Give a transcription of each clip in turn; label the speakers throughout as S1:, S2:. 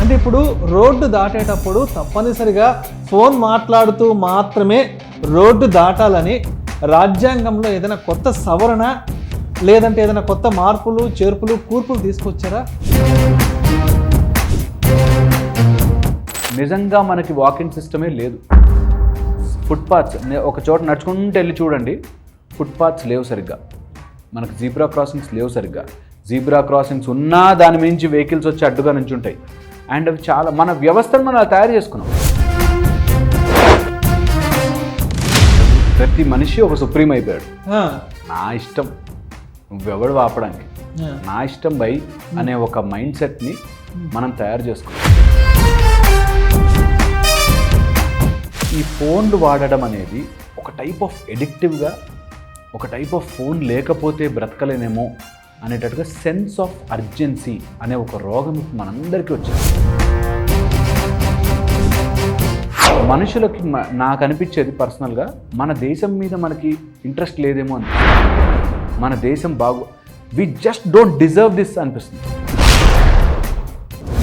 S1: అంటే ఇప్పుడు రోడ్డు దాటేటప్పుడు తప్పనిసరిగా ఫోన్ మాట్లాడుతూ మాత్రమే రోడ్డు దాటాలని రాజ్యాంగంలో ఏదైనా కొత్త సవరణ లేదంటే ఏదైనా కొత్త మార్పులు చేర్పులు కూర్పులు తీసుకొచ్చారా?
S2: నిజంగా మనకి వాకింగ్ సిస్టమే లేదు. ఫుట్పాత్స్ ఒక చోట నడుచుకుంటూ వెళ్ళి చూడండి, ఫుట్పాత్స్ లేవు సరిగ్గా, మనకు జీబ్రా క్రాసింగ్స్ లేవు సరిగ్గా. జీబ్రా క్రాసింగ్స్ ఉన్నా దాని మించి వెహికల్స్ వచ్చి అడ్డుగా నుంచి ఉంటాయి. అండ్ అవి చాలా మన వ్యవస్థను మనం తయారు చేసుకున్నాం. ప్రతి మనిషి ఒక సుప్రీం అయిపోయాడు. నా ఇష్టం, నువ్వెవడు ఆపడానికి, నా ఇష్టం బై అనే ఒక మైండ్ సెట్ని మనం తయారు చేసుకున్నాం. ఈ ఫోన్లు వాడడం అనేది ఒక టైప్ ఆఫ్ ఎడిక్టివ్గా, ఒక టైప్ ఆఫ్ ఫోన్ లేకపోతే బ్రతకలేనేమో అనేటట్టుగా సెన్స్ ఆఫ్ అర్జెన్సీ అనే ఒక రోగం మనందరికీ వచ్చింది. మనుషులకి నాకు అనిపించేది పర్సనల్గా, మన దేశం మీద మనకి ఇంట్రెస్ట్ లేదేమో అని, మన దేశం we just don't deserve this అనిపిస్తుంది.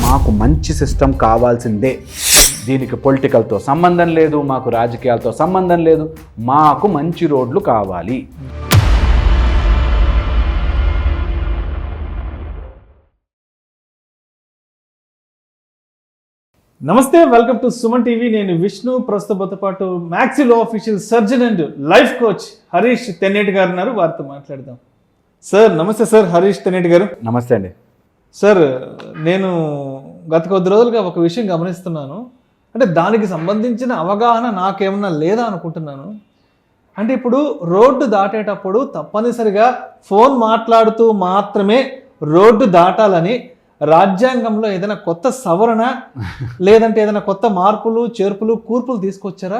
S2: మాకు మంచి సిస్టమ్ కావాల్సిందే, దీనికి పొలిటికల్తో సంబంధం లేదు, మాకు రాజకీయాలతో సంబంధం లేదు, మాకు మంచి రోడ్లు కావాలి.
S1: నమస్తే, వెల్కమ్ టు సుమన్ టీవీ. నేను విష్ణు. ప్రస్తుతంతో పాటు maxillo official surgeon and life coach Harish Tenneti గారు ఉన్నారు. వారితో మాట్లాడదాం. సార్ నమస్తే. సార్ హరీష్ తెన్నేటి గారు
S2: నమస్తే అండి.
S1: సార్, నేను గత కొద్ది రోజులుగా ఒక విషయం గమనిస్తున్నాను. అంటే దానికి సంబంధించిన అవగాహన నాకేమన్నా లేదా అనుకుంటున్నాను. అంటే ఇప్పుడు రోడ్డు దాటేటప్పుడు తప్పనిసరిగా ఫోన్ మాట్లాడుతూ మాత్రమే రోడ్డు దాటాలని రాజ్యాంగంలో ఏదైనా కొత్త సవరణ లేదంటే ఏదైనా కొత్త మార్పులు చేర్పులు కూర్పులు తీసుకొచ్చారా?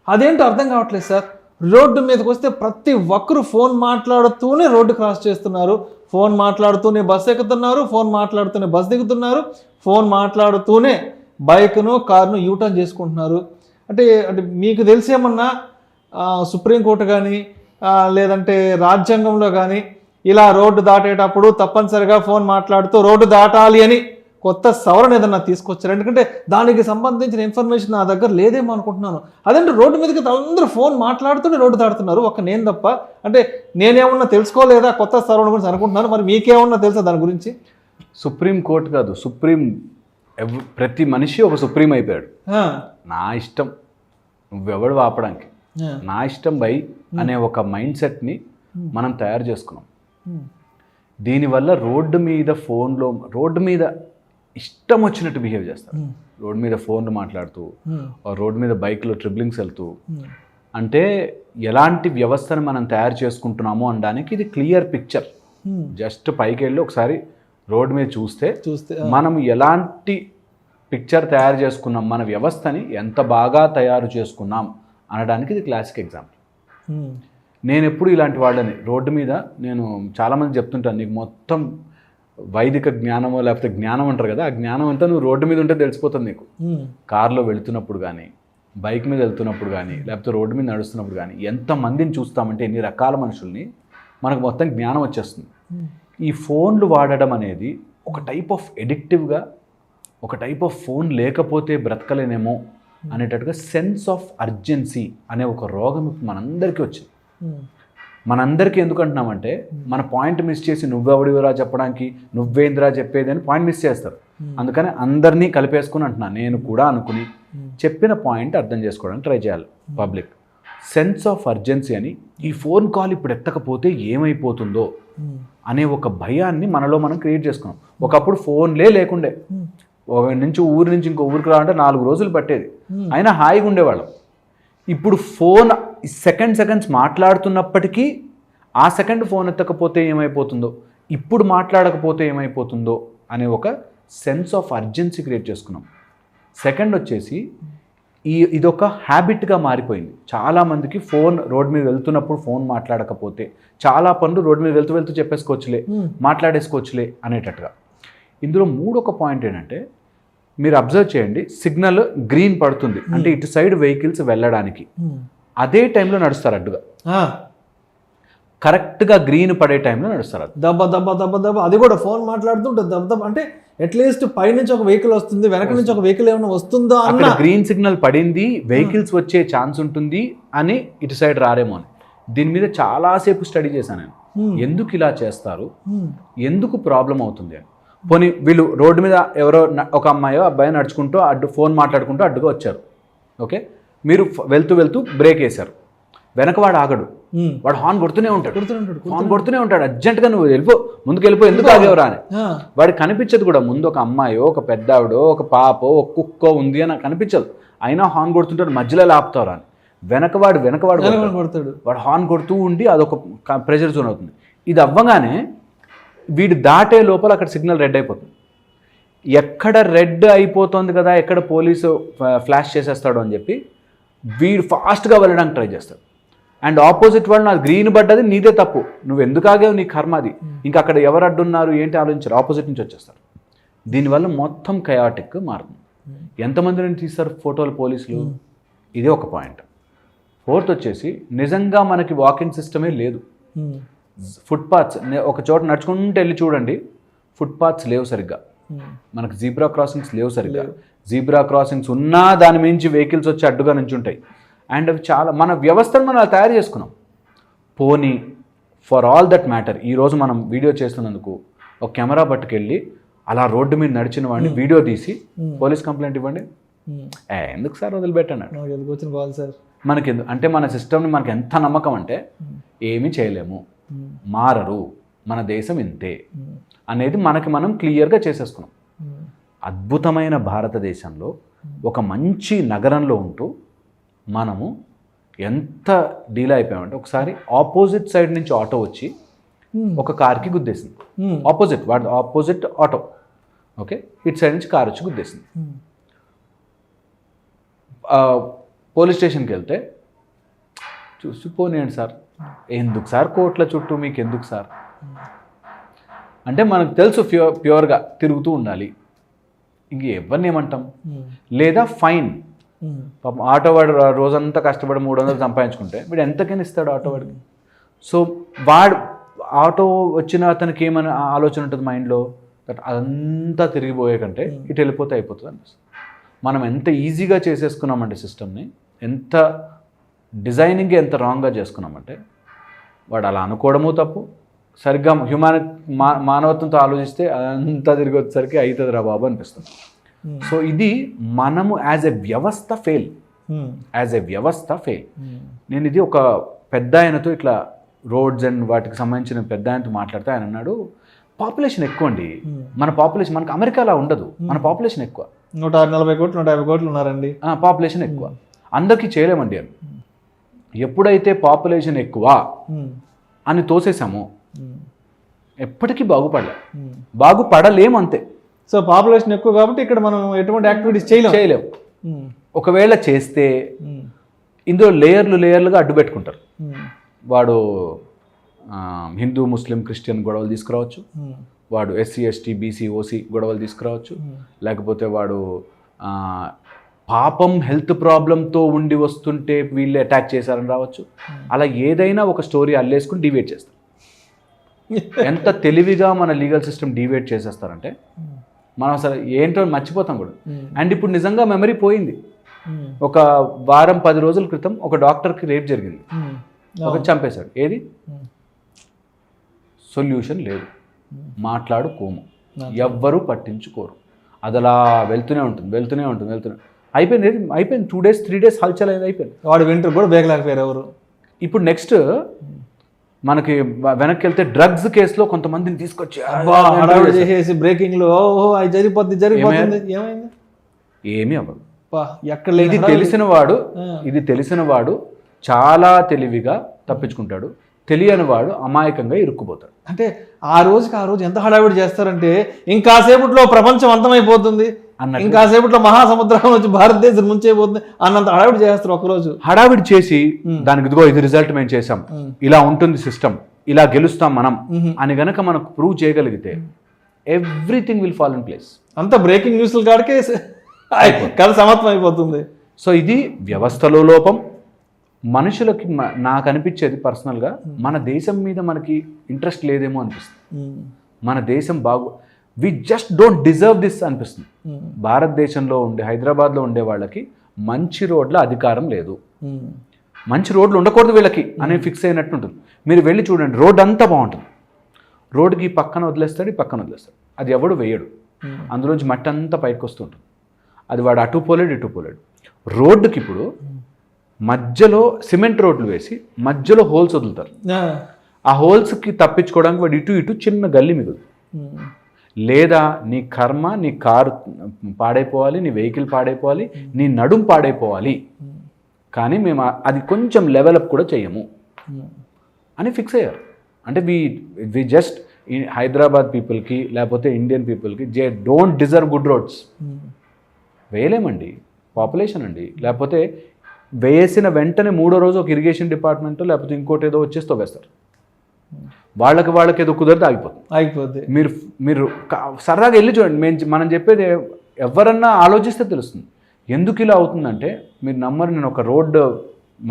S1: అదేంటో అర్థం కావట్లేదు సార్. రోడ్డు మీదకి వస్తే ప్రతి ఒక్కరు ఫోన్ మాట్లాడుతూనే రోడ్డు క్రాస్ చేస్తున్నారు, ఫోన్ మాట్లాడుతూనే బస్సు ఎక్కుతున్నారు, ఫోన్ మాట్లాడుతూనే బస్సు దిగుతున్నారు, ఫోన్ మాట్లాడుతూనే బైక్ను కారును యూటర్న్ చేసుకుంటున్నారు. అంటే అంటే మీకు తెలిసేమన్నా సుప్రీంకోర్టు కానీ లేదంటే రాజ్యాంగంలో కానీ ఇలా రోడ్డు దాటేటప్పుడు తప్పనిసరిగా ఫోన్ మాట్లాడుతూ రోడ్డు దాటాలి అని కొత్త సవరణ ఏదన్నా తీసుకొచ్చారు? ఎందుకంటే దానికి సంబంధించిన ఇన్ఫర్మేషన్ నా దగ్గర లేదేమో అనుకుంటున్నాను. అదంటే రోడ్డు మీదకి అందరూ ఫోన్ మాట్లాడుతూనే రోడ్డు దాటుతున్నారు, ఒక్క నేను తప్ప. అంటే నేనేమన్నా తెలుసుకోలేదా కొత్త సవరణ గురించి అనుకుంటున్నాను. మరి మీకేమన్నా తెలుసా దాని గురించి?
S2: సుప్రీంకోర్టు కాదు, ప్రతి మనిషి ఒక సుప్రీం అయిపోయాడు. నా ఇష్టం, నువ్వెవడు ఆపడానికి, నా ఇష్టం బై అనే ఒక మైండ్ సెట్ని మనం తయారు చేసుకున్నాం. దీనివల్ల రోడ్డు మీద ఇష్టం వచ్చినట్టు బిహేవ్ చేస్తారు. రోడ్డు మీద ఫోన్లు మాట్లాడుతూ, రోడ్డు మీద బైక్లో ట్రిబ్లింగ్స్ వెళ్తూ, అంటే ఎలాంటి వ్యవస్థను మనం తయారు చేసుకుంటున్నామో అనడానికి ఇది క్లియర్ పిక్చర్. జస్ట్ పైకి వెళ్ళి ఒకసారి రోడ్డు మీద చూస్తే మనం ఎలాంటి పిక్చర్ తయారు చేసుకున్నాం, మన వ్యవస్థని ఎంత బాగా తయారు చేసుకున్నాం అనడానికి ఇది క్లాసిక్ ఎగ్జాంపుల్. నేను ఎప్పుడు ఇలాంటి వాళ్ళని రోడ్డు మీద, నేను చాలామంది చెప్తుంటాను, నీకు మొత్తం వైదిక జ్ఞానమో లేకపోతే జ్ఞానం అంటారు కదా, ఆ జ్ఞానం అంతా నువ్వు రోడ్డు మీద ఉంటే తెలిసిపోతుంది నీకు. కారులో వెళుతున్నప్పుడు కానీ, బైక్ మీద వెళ్తున్నప్పుడు కానీ, లేకపోతే రోడ్డు మీద నడుస్తున్నప్పుడు కానీ ఎంతమందిని చూస్తామంటే, ఎన్ని రకాల మనుషుల్ని, మనకు మొత్తం జ్ఞానం వచ్చేస్తుంది. ఈ ఫోన్లు వాడడం అనేది ఒక టైప్ ఆఫ్ ఎడిక్టివ్గా, ఒక టైప్ ఆఫ్ ఫోన్ లేకపోతే బ్రతకలేనేమో అనేటట్టుగా సెన్స్ ఆఫ్ అర్జెన్సీ అనే ఒక రోగం మనందరికీ వచ్చింది. మనందరికీ ఎందుకు అంటున్నామంటే, మన పాయింట్ మిస్ చేసి నువ్వెవడివరా చెప్పడానికి, నువ్వేంద్రా చెప్పేది అని పాయింట్ మిస్ చేస్తారు. అందుకని అందరినీ కలిపేసుకుని అంటున్నా, నేను కూడా అనుకుని చెప్పిన పాయింట్ అర్థం చేసుకోవడానికి ట్రై చేయాలి పబ్లిక్. సెన్స్ ఆఫ్ అర్జెన్సీ అని, ఈ ఫోన్ కాల్ ఇప్పుడు ఎత్తకపోతే ఏమైపోతుందో అనే ఒక భయాన్ని మనలో మనం క్రియేట్ చేసుకున్నాం. ఒకప్పుడు ఫోన్లే లేకుండే, ఊరి నుంచి ఇంకో ఊరికి రావాలంటే 4 రోజులు పట్టేది, అయినా హాయిగా ఉండేవాళ్ళం. ఇప్పుడు ఫోన్ సెకండ్స్ మాట్లాడుతున్నప్పటికీ ఆ సెకండ్ ఫోన్ ఎత్తకపోతే ఏమైపోతుందో, ఇప్పుడు మాట్లాడకపోతే ఏమైపోతుందో అనే ఒక సెన్స్ ఆఫ్ అర్జెన్సీ క్రియేట్ చేసుకున్నాం. సెకండ్ వచ్చేసి ఇదొక హ్యాబిట్గా మారిపోయింది. చాలామందికి ఫోన్ రోడ్ మీద వెళ్తున్నప్పుడు ఫోన్ మాట్లాడకపోతే చాలా పనులు రోడ్ మీద వెళ్తూ చెప్పేసుకోవచ్చులే, మాట్లాడేసుకోవచ్చులే అనేటట్టుగా. ఇందులో మూడొక పాయింట్ ఏంటంటే, మీరు అబ్జర్వ్ చేయండి, సిగ్నల్ గ్రీన్ పడుతుంది అంటే ఇటు సైడ్ వెహికల్స్ వెళ్ళడానికి, అదే టైంలో నడుస్తారు అడ్డుగా. కరెక్ట్గా గ్రీన్ పడే టైంలో నడుస్తారు.
S1: దబ్బ దబ్బ దబ్బ దబ్బ, అది కూడా ఫోన్ మాట్లాడుతుంటే దబ్బ దబ్బ. అంటే అట్లీస్ట్ పై నుంచి ఒక వెహికల్ వస్తుంది, వెనక నుంచి ఒక వెహికల్ ఏమైనా వస్తుందో అన్న
S2: అక్కడ గ్రీన్ సిగ్నల్ పడింది, వెహికల్స్ వచ్చే ఛాన్స్ ఉంటుంది అని ఇటు సైడ్ రారేమో అని. దీని మీద చాలాసేపు స్టడీ చేశాను నేను. ఎందుకు ఇలా చేస్తారు, ఎందుకు ప్రాబ్లం అవుతుంది అని. పోనీ వీళ్ళు రోడ్డు మీద ఎవరో ఒక అమ్మాయో అబ్బాయో నడుచుకుంటూ ఫోన్ మాట్లాడుకుంటూ అడ్డుగా వచ్చారు. ఓకే, మీరు వెళ్తూ వెళ్తూ బ్రేక్ వేశారు, వెనక వాడు ఆగడు, వాడు హార్న్ కొడుతూనే ఉంటాడు, హార్న్ కొడుతూనే ఉంటాడు. అర్జెంట్గా నువ్వు ముందుకు వెళ్ళిపో, ఎందుకు ఆగేవరా అని. వాడికి కనిపించదు కూడా ముందు ఒక అమ్మాయో, ఒక పెద్ద ఆవిడో, ఒక పాపో, ఒక కుక్కో ఉంది అని కనిపించదు, అయినా హార్న్ కొడుతుంటాడు, మధ్యలో లాపుతారా అని. వెనకవాడు
S1: కొడతాడు,
S2: వాడు హార్న్ కొడుతూ ఉండి అదొక ప్రెషర్ జోన్ అవుతుంది. ఇది అవ్వగానే వీడు దాటే లోపల అక్కడ సిగ్నల్ రెడ్ అయిపోతుంది. ఎక్కడ రెడ్ అయిపోతుంది కదా, ఎక్కడ పోలీసు ఫ్లాష్ చేసేస్తాడు అని చెప్పి వీడు ఫాస్ట్గా వెళ్ళడానికి ట్రై చేస్తాడు. అండ్ ఆపోజిట్ వాళ్ళు నాకు గ్రీన్ పడ్డది, నీదే తప్పు, నువ్వు ఎందుకు ఆగావు, నీ కర్మ అది, ఇంకా అక్కడ ఎవరు అడ్డున్నారు ఏంటి ఆలోచించారు, ఆపోజిట్ నుంచి వచ్చేస్తారు. దీనివల్ల మొత్తం కయాటిక్ మారుతుంది. ఎంతమందిని తీస్తారు ఫోటోలు పోలీసులు, ఇదే ఒక పాయింట్. ఫోర్త్ వచ్చేసి నిజంగా మనకి వాకింగ్ సిస్టమే లేదు. ఫుట్పాత్స్ ఒక చోట నడుచుకుంటూ వెళ్ళి చూడండి, ఫుట్పాత్స్ లేవు సరిగ్గా, మనకు జీబ్రా క్రాసింగ్స్ లేవు సరిగ్గా. జీబ్రా క్రాసింగ్స్ ఉన్నా దాని మించి వెహికల్స్ వచ్చి అడ్డుగా నుంచి ఉంటాయి. అండ్ అవి చాలా మన వ్యవస్థను మనం అలా తయారు చేసుకున్నాం. పోనీ ఫర్ ఆల్ దట్ మ్యాటర్ ఈరోజు మనం వీడియో చేస్తున్నందుకు ఒక కెమెరా పట్టుకెళ్ళి అలా రోడ్డు మీద నడిచిన వాడిని వీడియో తీసి పోలీస్ కంప్లైంట్ ఇవ్వండి, ఎందుకు సార్ వదిలిపెట్టన్నాడు. మనకి అంటే మన సిస్టమ్ని మనకి ఎంత నమ్మకం అంటే ఏమీ చేయలేము, మారరు, మన దేశం ఇంతే అనేది మనకి మనం క్లియర్గా చేసేసుకున్నాం. అద్భుతమైన భారతదేశంలో ఒక మంచి నగరంలో ఉంటూ మనము ఎంత డీల్ అయిపోయామంటే, ఒకసారి ఆపోజిట్ సైడ్ నుంచి ఆటో వచ్చి ఒక కార్కి గుద్దేసింది. ఆపోజిట్ ఆటో, ఓకే, ఇటు సైడ్ నుంచి కార్ వచ్చి గుద్దేసింది. పోలీస్ స్టేషన్కి వెళ్తే చూసిపోనేయండి సార్, ఎందుకు సార్ కోట్ల చుట్టూ మీకు ఎందుకు సార్ అంటే మనకు తెలుసు ప్యూర్గా తిరుగుతూ ఉండాలి, ఇంక ఎవరిని ఏమంటాం. లేదా ఫైన్, పాపం ఆటో వాడు రోజంతా కష్టపడి 300 సంపాదించుకుంటే వీడు ఎంతకైనా ఇస్తాడు ఆటో వాడికి. సో వాడు ఆటో వచ్చిన అతనికి ఏమైనా ఆలోచన ఉంటుంది మైండ్లో, దట్ అదంతా తిరిగిపోయే కంటే ఇటు వెళ్ళిపోతే అయిపోతుంది అనిపిస్తుంది. మనం ఎంత ఈజీగా చేసేసుకున్నామంటే సిస్టమ్ని, ఎంత డిజైనింగ్ ఎంత రాంగ్గా చేసుకున్నామంటే, వాడు అలా అనుకోవడము తప్పు, సరిగ్గా మానవత్వంతో ఆలోచిస్తే అంతా తిరిగి వచ్చేసరికి అవుతుంది రా బాబు అనిపిస్తుంది. సో ఇది మనము యాజ్ ఎ వ్యవస్థ ఫెయిల్. నేను ఇది ఒక పెద్ద ఆయనతో ఇట్లా రోడ్స్ అండ్ వాటికి సంబంధించిన పెద్ద ఆయనతో మాట్లాడితే ఆయన అన్నాడు, పాపులేషన్ ఎక్కువ అండి మన పాపులేషన్, మనకు అమెరికాలో ఉండదు, మన పాపులేషన్ ఎక్కువ,
S1: 140 కోట్లు 150 కోట్లు ఉన్నారండి,
S2: పాపులేషన్ ఎక్కువ, అందరికీ చేయలేమండి అని. ఎప్పుడైతే పాపులేషన్ ఎక్కువ అని తోసేసామో ఎప్పటికీ బాగుపడలేము అంతే.
S1: సో పాపులేషన్ ఎక్కువ కాబట్టి ఇక్కడ మనం ఎటువంటి యాక్టివిటీస్ చేయలేము.
S2: ఒకవేళ చేస్తే ఇందులో లేయర్లుగా అడ్డు పెట్టుకుంటారు. వాడు హిందూ ముస్లిం క్రిస్టియన్ గొడవలు తీసుకురావచ్చు, వాడు SC ST BC OC గొడవలు తీసుకురావచ్చు, లేకపోతే వాడు పాపం హెల్త్ ప్రాబ్లంతో ఉండి వస్తుంటే వీళ్ళు అటాక్ చేశారని రావచ్చు. అలా ఏదైనా ఒక స్టోరీ అల్లేసుకుని డివేట్ చేస్తారు. ఎంత తెలివిగా మన లీగల్ సిస్టమ్ డివేట్ చేసేస్తారంటే మనం అసలు ఏంటో మర్చిపోతాం కూడా. అండ్ ఇప్పుడు నిజంగా మెమరీ పోయింది. ఒక వారం 10 రోజుల క్రితం ఒక డాక్టర్కి రేప్ జరిగింది, ఒక చంపేశాడు. ఏది సొల్యూషన్ లేదు, మాట్లాడుకోము, ఎవ్వరూ పట్టించుకోరు, అదలా వెళ్తూనే ఉంటుంది. అయిపోయింది 2 days 3 days హల్చల్ అయింది, అయిపోయింది.
S1: వాడు వింటర్ కూడా బేగలేకపోయారు ఎవరు.
S2: ఇప్పుడు నెక్స్ట్ మనకి వెనక్కి వెళ్తే డ్రగ్స్ కేసులో కొంతమందిని తీసుకొచ్చి
S1: చేసేసి బ్రేకింగ్ లో జరిగిపోతుంది ఏమైంది,
S2: ఏమీ అవ్వదు.
S1: ఎక్కడ
S2: ఇది తెలిసిన వాడు చాలా తెలివిగా తప్పించుకుంటాడు, తెలియని వాడు అమాయకంగా ఇరుక్కుపోతాడు.
S1: అంటే ఆ రోజు ఎంత హడావిడి చేస్తారంటే ఇంకాసేపట్లో ప్రపంచం అంతమైపోతుంది, ఇంకాసేపట్లో మహాసముద్రం వచ్చి భారతదేశం ముంచైపోతుంది అన్నంత హడావిడి చేస్తారు. ఒకరోజు హడావిడి
S2: చేసి దానికి ఇదిగో ఇది రిజల్ట్ మేము చేసాం, ఇలా ఉంటుంది సిస్టమ్, ఇలా గెలుస్తాం మనం అని గనక మనకు ప్రూవ్ చేయగలిగితే everything will fall in place.
S1: అంత బ్రేకింగ్ న్యూస్లు కాడికే కథ సమాప్తం అయిపోతుంది.
S2: సో ఇది వ్యవస్థలో లోపం. మనుషులకి నాకు అనిపించేది పర్సనల్గా మన దేశం మీద మనకి ఇంట్రెస్ట్ లేదేమో అనిపిస్తుంది. మన దేశం we just don't deserve this అనిపిస్తుంది. భారతదేశంలో ఉండే, హైదరాబాద్లో ఉండే వాళ్ళకి మంచి రోడ్ల అధికారం లేదు, మంచి రోడ్లు ఉండకూడదు వీళ్ళకి అని ఫిక్స్ అయినట్టు ఉంటుంది. మీరు వెళ్ళి చూడండి, రోడ్ అంతా బాగుంటుంది, రోడ్డుకి పక్కన వదిలేస్తాడు, ఈ పక్కన వదిలేస్తాడు, అది ఎవడు వేయడు, అందులోంచి మట్టి అంతా పైకి వస్తుంటుంది, అది వాడు అటు పోలేడు ఇటు పోలేడు. రోడ్డుకి ఇప్పుడు మధ్యలో సిమెంట్ రోడ్లు వేసి మధ్యలో హోల్స్ వదులుతారు, ఆ హోల్స్కి తప్పించుకోవడానికి వాడు ఇటు ఇటు చిన్న గల్లీ మిగులు. లేదా నీ కర్మ, నీ కారు పాడైపోవాలి, నీ వెహికల్ పాడైపోవాలి, నీ నడుం పాడైపోవాలి, కానీ మేము అది కొంచెం లెవెలప్ కూడా చేయము అని ఫిక్స్ అయ్యారు. అంటే వి జస్ట్ హైదరాబాద్ పీపుల్కి లేకపోతే ఇండియన్ పీపుల్కి డోంట్ డిజర్వ్ గుడ్ రోడ్స్. వేయలేమండి, పాపులేషన్ అండి. లేకపోతే వేసిన వెంటనే మూడో రోజు ఒక ఇరిగేషన్ డిపార్ట్మెంట్ లేకపోతే ఇంకోటి ఏదో వచ్చేసి తవ్వేస్తారు, వాళ్ళకి ఏదో కుదరదు, ఆగిపోతుంది. మీరు సరదాగా వెళ్ళి చూడండి. మనం చెప్పేది ఎవరన్నా ఆలోచిస్తే తెలుస్తుంది ఎందుకు ఇలా అవుతుందంటే. మీరు నమ్మరు, నేను ఒక రోడ్డు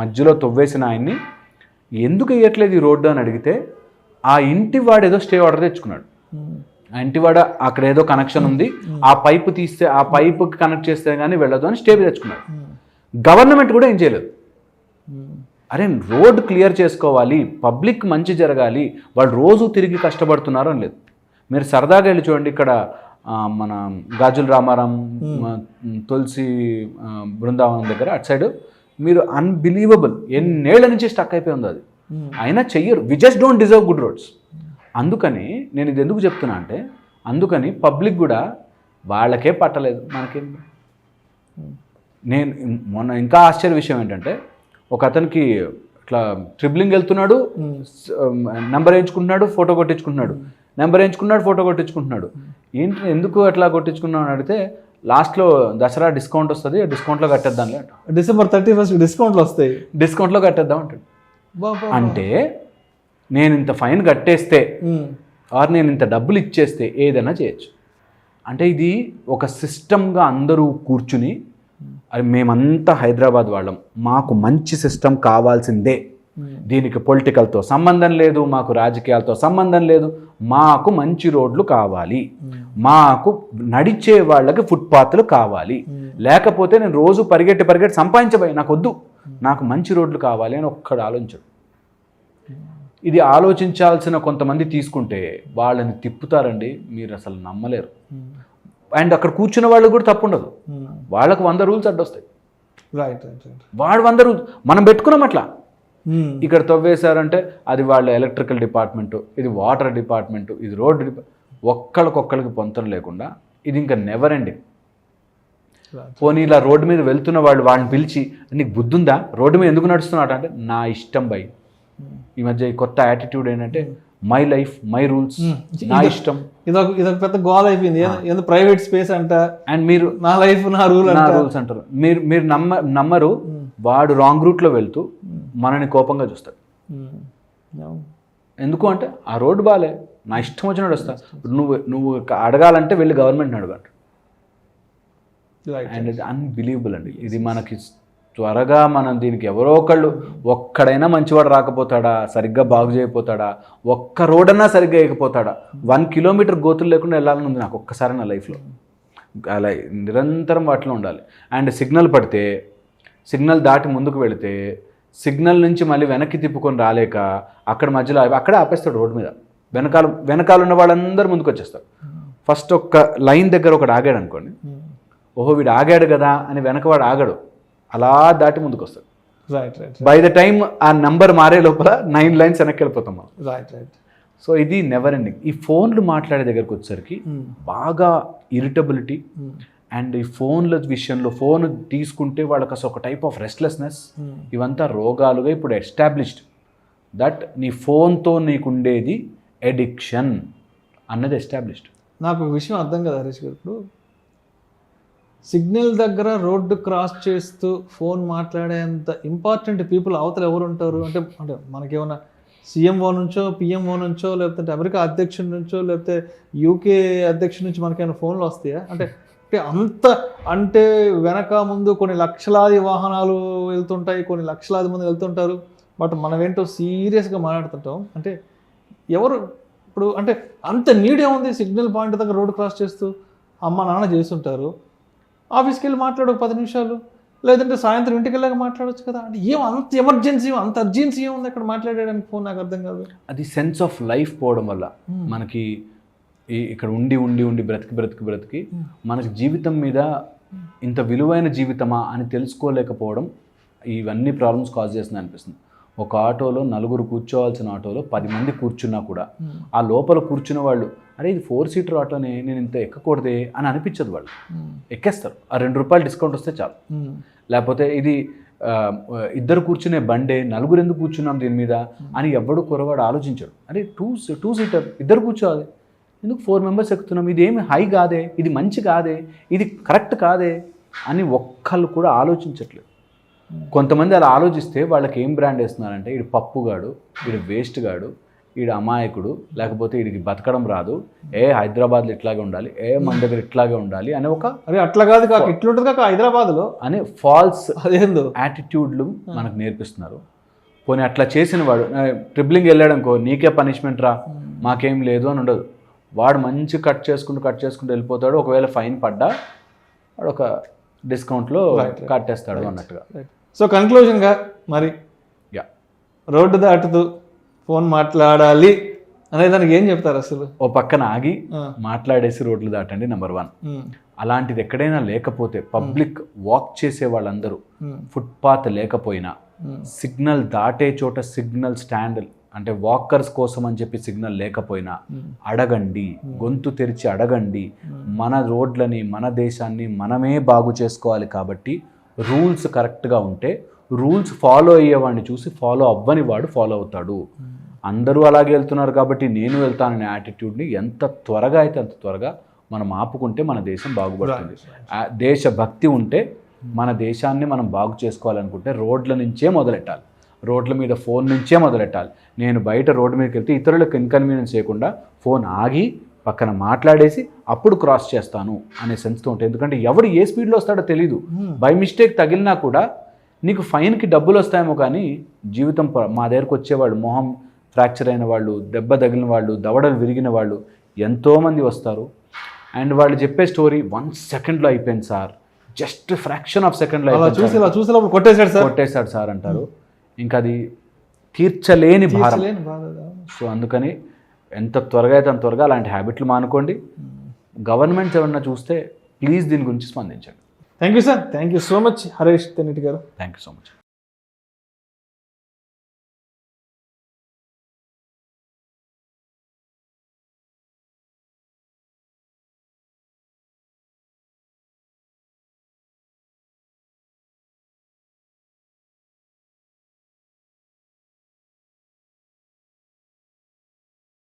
S2: మధ్యలో తవ్వేసిన ఆయన్ని ఎందుకు వేయట్లేదు ఈ రోడ్డు అని అడిగితే, ఆ ఇంటి వాడు ఏదో స్టే ఆర్డర్ తెచ్చుకున్నాడు, ఆ ఇంటి వాడు అక్కడ ఏదో కనెక్షన్ ఉంది, ఆ పైపు తీస్తే ఆ పైపుకి కనెక్ట్ చేస్తే కానీ వెళ్ళదు అని స్టే తెచ్చుకున్నాడు. గవర్నమెంట్ కూడా ఏం చేయలేదు. అరే రోడ్ క్లియర్ చేసుకోవాలి, పబ్లిక్ మంచి జరగాలి, వాళ్ళు రోజు తిరిగి కష్టపడుతున్నారు అని లేదు. మీరు సరదాగా వెళ్ళి చూడండి, ఇక్కడ మన గాజుల రామారాం తులసి బృందావనం దగ్గర అటు సైడ్ మీరు అన్బిలీవబుల్ ఎన్నేళ్ల నుంచి స్టక్ అయిపోయి ఉంది అది, అయినా చెయ్యరు. We just don't deserve good roads. అందుకని నేను ఇది ఎందుకు చెప్తున్నా అంటే, అందుకని పబ్లిక్ కూడా వాళ్ళకే పట్టలేదు, మనకేం. నేను మొన్న ఇంకా ఆశ్చర్య విషయం ఏంటంటే, ఒక అతనికి ఇట్లా ట్రిబ్లింగ్ వెళ్తున్నాడు, నెంబర్ వేయించుకుంటున్నాడు, ఫోటో కొట్టించుకుంటున్నాడు, నెంబర్ వేయించుకున్నాడు, ఫోటో కొట్టించుకుంటున్నాడు. ఏంటి ఎందుకు అట్లా కొట్టించుకున్నావు అని అడిగితే, లాస్ట్లో దసరా డిస్కౌంట్ వస్తుంది, డిస్కౌంట్లో కట్టేద్దాంలే అంట.
S1: December 31st డిస్కౌంట్లు వస్తాయి,
S2: డిస్కౌంట్లో కట్టేద్దాం అంటాడు. అంటే నేను ఇంత ఫైన్ కట్టేస్తే ఆర్ నేను ఇంత డబ్బులు ఇచ్చేస్తే ఏదైనా చేయొచ్చు. అంటే ఇది ఒక సిస్టమ్గా అందరూ కూర్చుని, అది మేమంతా హైదరాబాద్ వాళ్ళం, మాకు మంచి సిస్టమ్ కావాల్సిందే, దీనికి పొలిటికల్తో సంబంధం లేదు, మాకు రాజకీయాలతో సంబంధం లేదు, మాకు మంచి రోడ్లు కావాలి, మాకు నడిచే వాళ్ళకి ఫుట్పాత్లు కావాలి, లేకపోతే నేను రోజు పరిగెట్టి సంపాదించబోయి నాకు వద్దు, నాకు మంచి రోడ్లు కావాలి అని ఒక్కడు ఆలోచించడు. ఇది ఆలోచించాల్సిన కొంతమంది తీసుకుంటే వాళ్ళని తిప్పుతారండి, మీరు అసలు నమ్మలేరు. అండ్ అక్కడ కూర్చున్న వాళ్ళు కూడా తప్పు ఉండదు, వాళ్ళకు 100 రూల్స్ అడ్డొస్తాయి. వాడు 100 రూల్స్ మనం పెట్టుకున్నాం అట్లా. ఇక్కడ తవ్వేశారంటే అది వాళ్ళ ఎలక్ట్రికల్ డిపార్ట్మెంటు, ఇది వాటర్ డిపార్ట్మెంటు, ఇది రోడ్ ఒక్కళ్ళకొక్కళ్ళకి పొంతన లేకుండా ఇది ఇంకా నెవర్ ఎండింగ్. పోనీ ఇలా రోడ్డు మీద వెళ్తున్న వాళ్ళని పిలిచి, నీకు బుద్ధుందా, రోడ్డు మీద ఎందుకు నడుస్తున్నాడు అంటే, నా ఇష్టం బై. ఈ మధ్య ఈ కొత్త యాటిట్యూడ్ ఏంటంటే, మై లైఫ్ మై రూల్స్, నా ఇష్టం.
S1: ఇదొక పెద్ద గోల్ అయిపోయింది, ఏదో ప్రైవేట్ స్పేస్ అంట, అండ్ మీరు నా లైఫ్ నా రూల్స్
S2: అంటారు. మీరు నమ్మరు, వాడు రాంగ్ రూట్లో వెళ్తూ మనని కోపంగా చూస్తాడు. ఎందుకు అంటే ఆ రోడ్డు బాలే, నా ఇష్టం వచ్చినట్టు వస్తా, నువ్వు అడగాలంటే వెళ్ళి గవర్నమెంట్ని అడగండి. అండ్ ఇది అన్బిలీవబుల్ అండి. ఇది మనకి త్వరగా మనం దీనికి ఎవరో ఒకళ్ళు, ఒక్కడైనా మంచివాడు రాకపోతాడా, సరిగ్గా బాగు చేయకపోతాడా, ఒక్క రోడన్నా సరిగ్గా వేయకపోతాడా, 1 కిలోమీటర్ గోతులు లేకుండా వెళ్ళాలని ఉంది నాకు ఒక్కసారి నా లైఫ్లో. అలా నిరంతరం వాటిలో ఉండాలి. అండ్ సిగ్నల్ పడితే, సిగ్నల్ దాటి ముందుకు వెళితే, సిగ్నల్ నుంచి మళ్ళీ వెనక్కి తిప్పుకొని రాలేక అక్కడ మధ్యలో అక్కడే ఆపేస్తాడు రోడ్డు మీద. వెనకాల ఉన్న వాళ్ళందరూ ముందుకు వచ్చేస్తారు. ఫస్ట్ ఒక్క లైన్ దగ్గర ఒకడు ఆగాడు అనుకోండి, ఓహో వీడు ఆగాడు కదా అని వెనకవాడు ఆగడు, అలా దాటి ముందుకు వస్తాడు. బై ద టైం ఆ నంబర్ మారే లోపల 9 లైన్స్ వెనక్కి వెళ్ళిపోతాం మనం. సో ఇది నెవర్ ఎండింగ్. ఈ ఫోన్లు మాట్లాడే దగ్గరకు వచ్చేసరికి బాగా ఇరిటబిలిటీ, అండ్ ఈ ఫోన్ల విషయంలో ఫోన్ తీసుకుంటే వాళ్ళకి అసలు ఒక టైప్ ఆఫ్ రెస్ట్లెస్నెస్, ఇవంతా రోగాలుగా ఇప్పుడు ఎస్టాబ్లిష్డ్. దట్ నీ ఫోన్తో నీకుండేది ఎడిక్షన్ అన్నది ఎస్టాబ్లిష్డ్.
S1: నాకు ఒక విషయం అర్థం కదా హరీష్ గారు, ఇప్పుడు సిగ్నల్ దగ్గర రోడ్డు క్రాస్ చేస్తూ ఫోన్ మాట్లాడేంత ఇంపార్టెంట్ పీపుల్ అవతల ఎవరు ఉంటారు అంటే, మనకేమన్నా సీఎంఓ నుంచో, పిఎంఓ నుంచో, లేకపోతే అమెరికా అధ్యక్షుడి నుంచో, లేకపోతే యూకే అధ్యక్షుడి నుంచి మనకేమైనా ఫోన్లు వస్తాయా? అంటే అంటే వెనక ముందు కొన్ని లక్షలాది వాహనాలు వెళ్తుంటాయి, కొన్ని లక్షలాది మంది వెళ్తుంటారు, బట్ మనం ఏంటో సీరియస్గా మాట్లాడుతుంటాం. అంటే ఎవరు ఇప్పుడు అంటే అంత నీడే ఉంది, సిగ్నల్ పాయింట్ దగ్గర రోడ్ క్రాస్ చేస్తూ అమ్మ నాన్న చేస్తుంటారు, ఆఫీస్కి వెళ్ళి మాట్లాడు 10 నిమిషాలు, లేదంటే సాయంత్రం ఇంటికి వెళ్ళాక మాట్లాడవచ్చు కదా. అంటే ఏం అంత ఎమర్జెన్సీ, అంత అర్జెన్సీ ఏముంది అక్కడ మాట్లాడడానికి ఫోన్? నాకు అర్థం కాదు.
S2: అది సెన్స్ ఆఫ్ లైఫ్ పోవడం వల్ల మనకి ఇక్కడ ఉండి ఉండి ఉండి బ్రతికి మనకి జీవితం మీద ఇంత విలువైన జీవితమా అని తెలుసుకోలేకపోవడం ఇవన్నీ ప్రాబ్లమ్స్ కాజ్ చేస్తుంది అనిపిస్తుంది. ఒక ఆటోలో 4 కూర్చోవాల్సిన ఆటోలో 10 మంది కూర్చున్నా కూడా ఆ లోపల కూర్చున్న వాళ్ళు అరే ఇది 4 సీటర్ ఆటోనే, నేను ఇంత ఎక్కకూడదే అని అనిపించదు. వాళ్ళు ఎక్కేస్తారు, ఆ ₹2 డిస్కౌంట్ వస్తే చాలు. లేకపోతే ఇది 2 కూర్చునే బండే, 4 ఎందుకు కూర్చున్నాం దీని మీద అని ఎవడు కురవాడు ఆలోచించాడు. అరే 2 సీటర్ 2 కూర్చోవాలి, ఎందుకు 4 మెంబర్స్ ఎక్కుతున్నాం, ఇది ఏమి హై కాదే, ఇది మంచి కాదే, ఇది కరెక్ట్ కాదే అని ఒక్కళ్ళు కూడా ఆలోచించట్లేదు. కొంతమంది అలా ఆలోచిస్తే వాళ్ళకి ఏం బ్రాండ్ వేస్తున్నారంటే వీడు పప్పుగాడు, వీడు వేస్ట్ గాడు, వీడు అమాయకుడు, లేకపోతే వీడికి బతకడం రాదు, హైదరాబాద్లో ఇట్లాగే ఉండాలి, మన దగ్గర ఇట్లాగే ఉండాలి అని ఒక
S1: అరే అట్లా కాదు కాక ఇట్లుంటుంది కాక హైదరాబాద్లో
S2: అనే ఫాల్స్
S1: అదేందో
S2: యాటిట్యూడ్లు మనకు నేర్పిస్తున్నారు. పోనీ అట్లా చేసిన వాడు ట్రిబ్లింగ్ వెళ్ళాడనుకో, నీకే పనిష్మెంట్ రా మాకేం లేదు అని ఉండదు. వాడు మంచి కట్ చేసుకుంటూ వెళ్ళిపోతాడు. ఒకవేళ ఫైన్ పడ్డా వాడు ఒక డిస్కౌంట్లో కట్టేస్తాడు అన్నట్టుగా.
S1: సో కన్క్లూజన్గా మరి రోడ్డు దాటుతూ ఫోన్ మాట్లాడాలి అనే దానికి ఏం చెప్తారు అసలు?
S2: ఓ పక్కన ఆగి మాట్లాడేసి రోడ్లు దాటండి నెంబర్ 1. అలాంటిది ఎక్కడైనా లేకపోతే పబ్లిక్ వాక్ చేసే వాళ్ళందరూ ఫుట్పాత్ లేకపోయినా సిగ్నల్ దాటే చోట సిగ్నల్ స్టాండ్ అంటే వాకర్స్ కోసం అని చెప్పి సిగ్నల్ లేకపోయినా అడగండి, గొంతు తెరిచి అడగండి. మన రోడ్లని మన దేశాన్ని మనమే బాగు చేసుకోవాలి కాబట్టి రూల్స్ కరెక్ట్గా ఉంటే రూల్స్ ఫాలో అయ్యేవాడిని చూసి ఫాలో అవ్వని వాడు ఫాలో అవుతాడు. అందరూ అలాగే వెళ్తున్నారు కాబట్టి నేను వెళ్తాననే యాటిట్యూడ్ని ఎంత త్వరగా అయితే అంత త్వరగా మనం ఆపుకుంటే మన దేశం బాగుపడుతుంది. దేశభక్తి ఉంటే మన దేశాన్ని మనం బాగు చేసుకోవాలనుకుంటే రోడ్ల నుంచే మొదలెట్టాలి, రోడ్ల మీద ఫోన్ నుంచే మొదలెట్టాలి. నేను బయట రోడ్డు మీదకి వెళ్తే ఇతరులకు ఇన్కన్వీనియన్స్ చేయకుండా ఫోన్ ఆగి పక్కన మాట్లాడేసి అప్పుడు క్రాస్ చేస్తాను అనే సెన్స్తో ఉంటుంది. ఎందుకంటే ఎవడు ఏ స్పీడ్లో వస్తాడో తెలీదు. బై మిస్టేక్ తగిలినా కూడా నీకు ఫైన్కి డబ్బులు వస్తాయేమో కానీ జీవితం మా దగ్గరకు వచ్చేవాడు మొహం ఫ్రాక్చర్ అయిన వాళ్ళు, దెబ్బ తగిలిన వాళ్ళు, దవడలు విరిగిన వాళ్ళు ఎంతోమంది వస్తారు. అండ్ వాళ్ళు చెప్పే స్టోరీ 1 సెకండ్లో అయిపోయింది సార్, జస్ట్ ఫ్రాక్షన్ ఆఫ్ సెకండ్లో
S1: చూసినప్పుడు కొట్టేశాడు
S2: సార్ అంటారు. ఇంకా అది తీర్చలేని భారం. సో అందుకని ఎంత త్వరగా అయితే అంత త్వరగా అలాంటి హ్యాబిట్లు మానుకోండి. గవర్నమెంట్స్ ఎవరన్నా చూస్తే ప్లీజ్ దీని గురించి స్పందించండి.
S1: Thank you sir, thank you so much Harish Tenneti garu.
S2: Thank you so much.